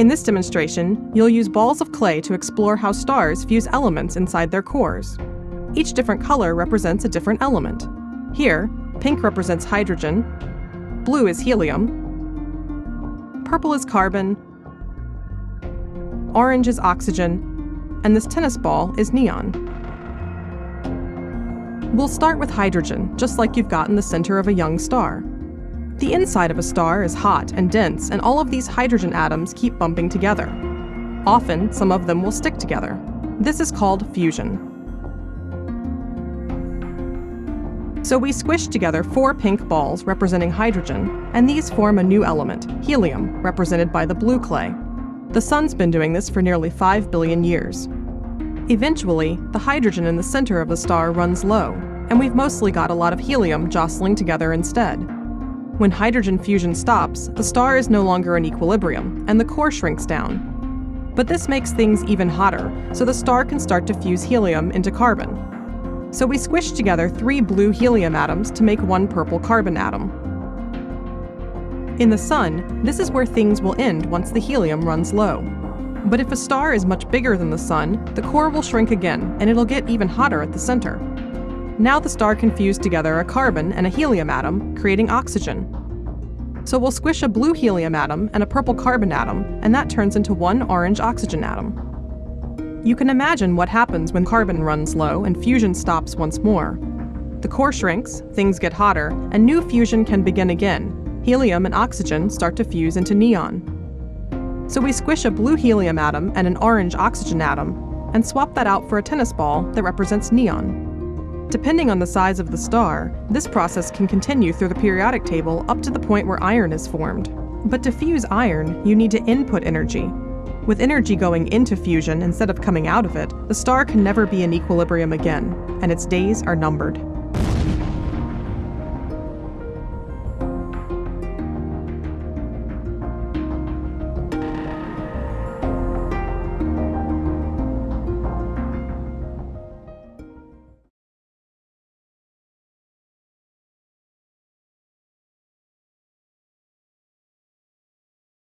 In this demonstration, you'll use balls of clay to explore how stars fuse elements inside their cores. Each different color represents a different element. Here, pink represents hydrogen, blue is helium, purple is carbon, orange is oxygen, and this tennis ball is neon. We'll start with hydrogen, just like you've got in the center of a young star. The inside of a star is hot and dense, and all of these hydrogen atoms keep bumping together. Often, some of them will stick together. This is called fusion. So we squish together 4 pink balls representing hydrogen, and these form a new element, helium, represented by the blue clay. The sun's been doing this for nearly 5 billion years. Eventually, the hydrogen in the center of the star runs low, and we've mostly got a lot of helium jostling together instead. When hydrogen fusion stops, the star is no longer in equilibrium, and the core shrinks down. But this makes things even hotter, so the star can start to fuse helium into carbon. So we squish together 3 blue helium atoms to make 1 purple carbon atom. In the sun, this is where things will end once the helium runs low. But if a star is much bigger than the sun, the core will shrink again, and it'll get even hotter at the center. Now the star can fuse together a carbon and a helium atom, creating oxygen. So we'll squish a blue helium atom and a purple carbon atom, and that turns into 1 orange oxygen atom. You can imagine what happens when carbon runs low and fusion stops once more. The core shrinks, things get hotter, and new fusion can begin again. Helium and oxygen start to fuse into neon. So we squish a blue helium atom and an orange oxygen atom, and swap that out for a tennis ball that represents neon. Depending on the size of the star, this process can continue through the periodic table up to the point where iron is formed. But to fuse iron, you need to input energy. With energy going into fusion instead of coming out of it, the star can never be in equilibrium again, and its days are numbered.